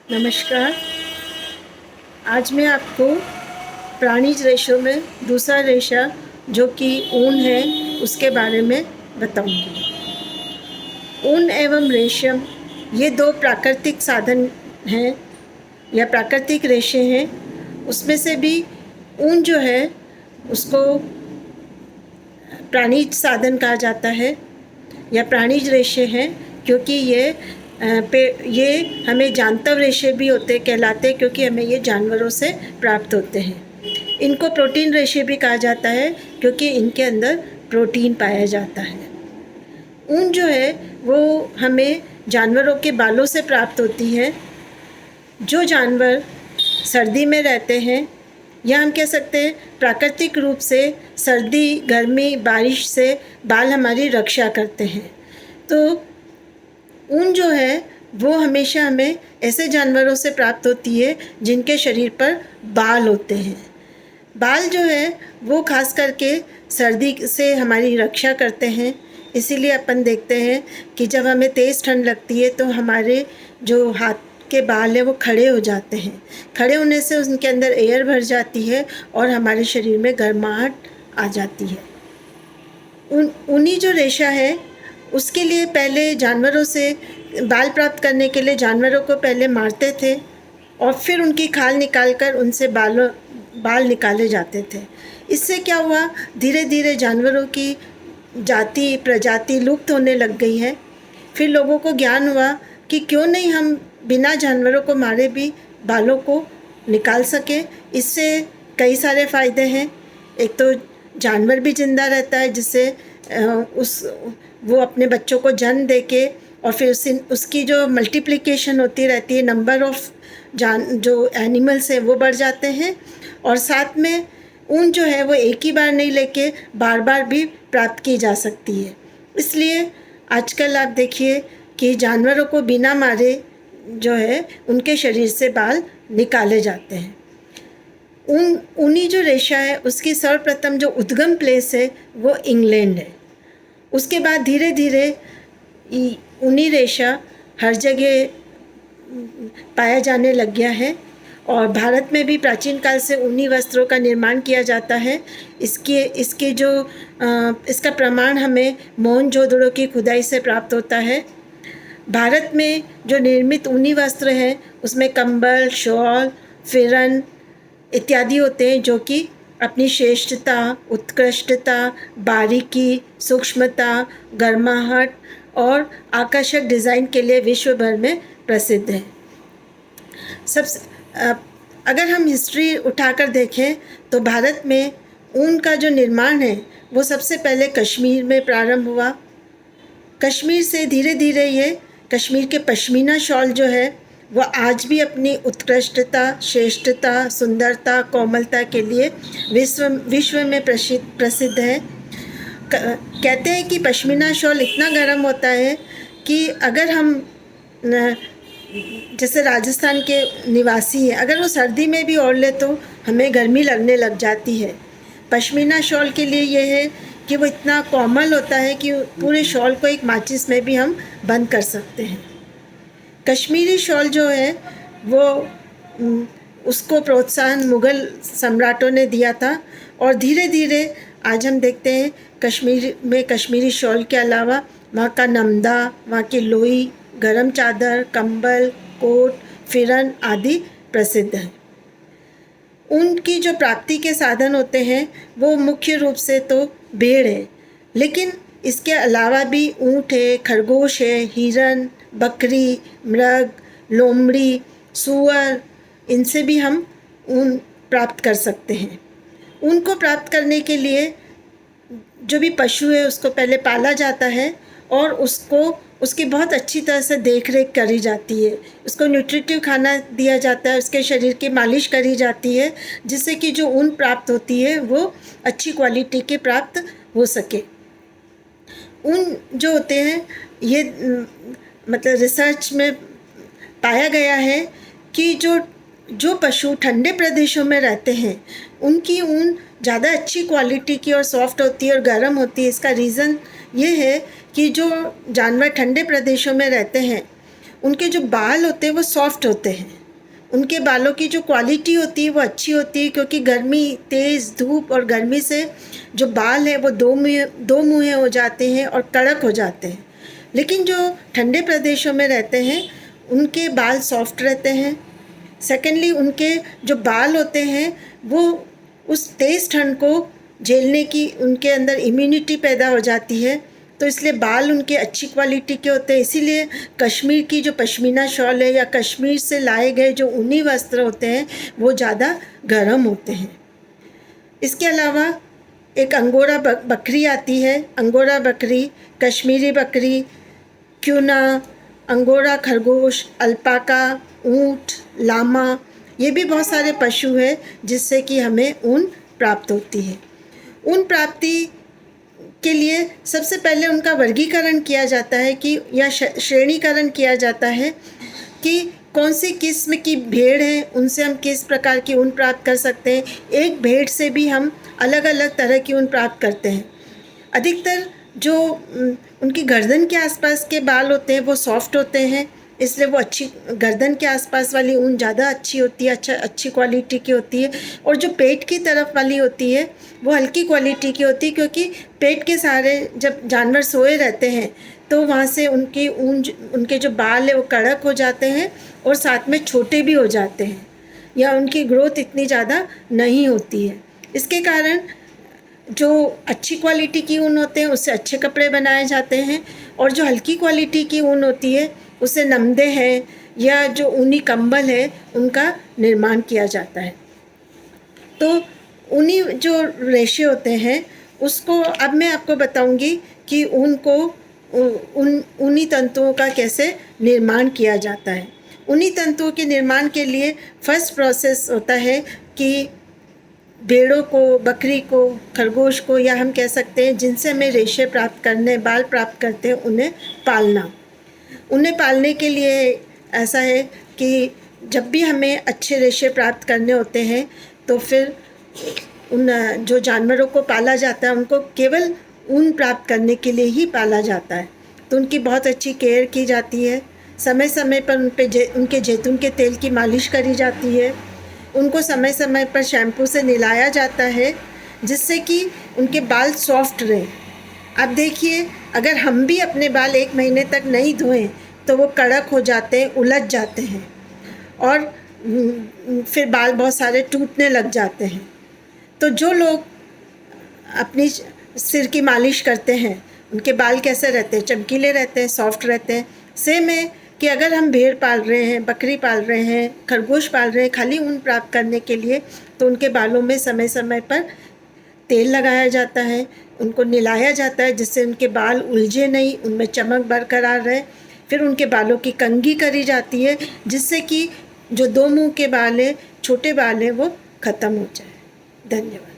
नमस्कार। आज मैं आपको प्राणिज रेशों में दूसरा रेशा जो कि ऊन है उसके बारे में बताऊंगी। ऊन एवं रेशम ये दो प्राकृतिक साधन हैं या प्राकृतिक रेशे हैं। उसमें से भी ऊन जो है उसको प्राणिज साधन कहा जाता है या प्राणिज रेशे हैं, क्योंकि ये हमें जानवर रेशे भी होते कहलाते हैं, क्योंकि हमें ये जानवरों से प्राप्त होते हैं। इनको प्रोटीन रेशे भी कहा जाता है क्योंकि इनके अंदर प्रोटीन पाया जाता है। ऊन जो है वो हमें जानवरों के बालों से प्राप्त होती है। जो जानवर सर्दी में रहते हैं या हम कह सकते हैं प्राकृतिक रूप से सर्दी, गर्मी, बारिश से बाल हमारी रक्षा करते हैं, तो ऊन जो है वो हमेशा हमें ऐसे जानवरों से प्राप्त होती है जिनके शरीर पर बाल होते हैं। बाल जो है वो खास करके सर्दी से हमारी रक्षा करते हैं। इसीलिए अपन देखते हैं कि जब हमें तेज़ ठंड लगती है तो हमारे जो हाथ के बाल हैं वो खड़े हो जाते हैं। खड़े होने से उनके अंदर एयर भर जाती है और हमारे शरीर में गर्माहट आ जाती है। ऊनी जो रेशा है उसके लिए पहले जानवरों से बाल प्राप्त करने के लिए जानवरों को पहले मारते थे और फिर उनकी खाल निकालकर उनसे बाल निकाले जाते थे। इससे क्या हुआ, धीरे धीरे जानवरों की प्रजाति लुप्त होने लग गई है। फिर लोगों को ज्ञान हुआ कि क्यों नहीं हम बिना जानवरों को मारे भी बालों को निकाल सके। इससे कई सारे फ़ायदे हैं। एक तो जानवर भी ज़िंदा रहता है, जिससे वो अपने बच्चों को जन्म देके और फिर उसकी जो मल्टीप्लिकेशन होती रहती है, नंबर ऑफ जो एनिमल्स हैं वो बढ़ जाते हैं। और साथ में ऊन जो है वो एक ही बार नहीं लेके बार बार भी प्राप्त की जा सकती है। इसलिए आजकल आप देखिए कि जानवरों को बिना मारे जो है उनके शरीर से बाल निकाले जाते हैं। ऊनी जो रेशा है उसकी सर्वप्रथम जो उद्गम प्लेस है वो इंग्लैंड है। उसके बाद धीरे धीरे ऊनी रेशा हर जगह पाया जाने लग गया है और भारत में भी प्राचीन काल से ऊनी वस्त्रों का निर्माण किया जाता है। इसका प्रमाण हमें मोहनजोदड़ो की खुदाई से प्राप्त होता है। भारत में जो निर्मित ऊनी वस्त्र हैं उसमें कंबल, शॉल, फिरन इत्यादि होते हैं, जो कि अपनी श्रेष्ठता, उत्कृष्टता, बारीकी, सूक्ष्मता, गर्माहट और आकर्षक डिज़ाइन के लिए विश्व भर में प्रसिद्ध है। अगर हम हिस्ट्री उठाकर देखें तो भारत में ऊन का जो निर्माण है वो सबसे पहले कश्मीर में प्रारंभ हुआ। कश्मीर से धीरे धीरे ये कश्मीर के पश्मीना शॉल जो है वो आज भी अपनी उत्कृष्टता, श्रेष्ठता, सुंदरता, कोमलता के लिए विश्व में प्रसिद्ध है। कहते हैं कि पश्मीना शॉल इतना गर्म होता है कि अगर हम जैसे राजस्थान के निवासी हैं, अगर वो सर्दी में भी ओढ़ ले तो हमें गर्मी लगने लग जाती है। पश्मीना शॉल के लिए ये है कि वो इतना कोमल होता है कि पूरे शॉल को एक माचिस में भी हम बंद कर सकते हैं। कश्मीरी शॉल जो है वो उसको प्रोत्साहन मुग़ल सम्राटों ने दिया था और धीरे धीरे आज हम देखते हैं कश्मीर में कश्मीरी शॉल के अलावा वहाँ का नमदा, वहाँ की लोई, गरम चादर, कंबल, कोट, फिरन आदि प्रसिद्ध हैं। उनकी जो प्राप्ति के साधन होते हैं वो मुख्य रूप से तो भेड़ है, लेकिन इसके अलावा भी ऊँट है, खरगोश है, हिरन, बकरी, मृग, लोमड़ी, सूअर, इनसे भी हम ऊन प्राप्त कर सकते हैं। ऊन को प्राप्त करने के लिए जो भी पशु है उसको पहले पाला जाता है और उसकी बहुत अच्छी तरह से देख रेख करी जाती है। उसको न्यूट्रिटिव खाना दिया जाता है, उसके शरीर की मालिश करी जाती है, जिससे कि जो ऊन प्राप्त होती है वो अच्छी क्वालिटी के प्राप्त हो सके। ऊन जो होते हैं ये मतलब रिसर्च में पाया गया है कि जो पशु ठंडे प्रदेशों में रहते हैं उनकी ऊन ज़्यादा अच्छी क्वालिटी की और सॉफ्ट होती है और गर्म होती है। इसका रीज़न ये है कि जो जानवर ठंडे प्रदेशों में रहते हैं उनके जो बाल होते हैं वो सॉफ्ट होते हैं, उनके बालों की जो क्वालिटी होती है वो अच्छी होती है, क्योंकि गर्मी, तेज़ धूप और गर्मी से जो बाल हैं वो दो मुँहे हो जाते हैं और कड़क हो जाते हैं। लेकिन जो ठंडे प्रदेशों में रहते हैं उनके बाल सॉफ्ट रहते हैं। सेकेंडली, उनके जो बाल होते हैं वो उस तेज़ ठंड को झेलने की उनके अंदर इम्यूनिटी पैदा हो जाती है, तो इसलिए बाल उनके अच्छी क्वालिटी के होते हैं। इसीलिए कश्मीर की जो पश्मीना शॉल है या कश्मीर से लाए गए जो ऊनी वस्त्र होते हैं वो ज़्यादा गर्म होते हैं। इसके अलावा एक अंगोरा बकरी आती है, अंगोरा बकरी, कश्मीरी बकरी, क्यूना, अंगोरा खरगोश, अल्पाका, ऊँट, लामा, ये भी बहुत सारे पशु हैं जिससे कि हमें ऊन प्राप्त होती है। ऊन प्राप्ति के लिए सबसे पहले उनका वर्गीकरण किया जाता है कि या श्रेणीकरण किया जाता है कि कौन सी किस्म की भेड़ है, उनसे हम किस प्रकार की ऊन प्राप्त कर सकते हैं। एक भेड़ से भी हम अलग अलग तरह की ऊन प्राप्त करते हैं। अधिकतर जो उनकी गर्दन के आसपास के बाल होते हैं वो सॉफ्ट होते हैं, इसलिए वो अच्छी गर्दन के आसपास वाली ऊन ज़्यादा अच्छी होती है, अच्छी क्वालिटी की होती है। और जो पेट की तरफ वाली होती है वो हल्की क्वालिटी की होती है, क्योंकि पेट के सहारे जब जानवर सोए रहते हैं तो वहाँ से उनकी ऊन, उनके जो बाल है वो कड़क हो जाते हैं और साथ में छोटे भी हो जाते हैं, या उनकी ग्रोथ इतनी ज़्यादा नहीं होती है। इसके कारण जो अच्छी क्वालिटी की ऊन होते हैं उससे अच्छे कपड़े बनाए जाते हैं, और जो हल्की क्वालिटी की ऊन होती है उससे नमदे हैं या जो ऊनी कंबल है उनका निर्माण किया जाता है। तो ऊनी जो रेशे होते हैं उसको अब मैं आपको बताऊंगी कि ऊन को ऊनी तंतुओं का कैसे निर्माण किया जाता है। ऊनी तंतुओं के निर्माण के लिए फर्स्ट प्रोसेस होता है कि भेड़ों को, बकरी को, खरगोश को, या हम कह सकते हैं जिनसे हमें रेशे प्राप्त करने, बाल प्राप्त करते हैं, उन्हें पालना। उन्हें पालने के लिए ऐसा है कि जब भी हमें अच्छे रेशे प्राप्त करने होते हैं तो फिर उन जो जानवरों को पाला जाता है उनको केवल ऊन प्राप्त करने के लिए ही पाला जाता है। तो उनकी बहुत अच्छी केयर की जाती है, समय समय पर उनके जैतून के तेल की मालिश करी जाती है, उनको समय समय पर शैम्पू से नहलाया जाता है जिससे कि उनके बाल सॉफ्ट रहें। अब देखिए, अगर हम भी अपने बाल 1 महीने तक नहीं धोएं तो वो कड़क हो जाते हैं, उलझ जाते हैं और फिर बाल बहुत सारे टूटने लग जाते हैं। तो जो लोग अपनी सिर की मालिश करते हैं उनके बाल कैसे रहते हैं? चमकीले रहते हैं, सॉफ्ट रहते हैं। सेम है कि अगर हम भेड़ पाल रहे हैं, बकरी पाल रहे हैं, खरगोश पाल रहे हैं खाली ऊन प्राप्त करने के लिए, तो उनके बालों में समय समय पर तेल लगाया जाता है, उनको नहलाया जाता है जिससे उनके बाल उलझे नहीं, उनमें चमक बरकरार रहे। फिर उनके बालों की कंघी करी जाती है जिससे कि जो 2 मुंह के बाल हैं, छोटे बाल हैं, वो ख़त्म हो जाए। धन्यवाद।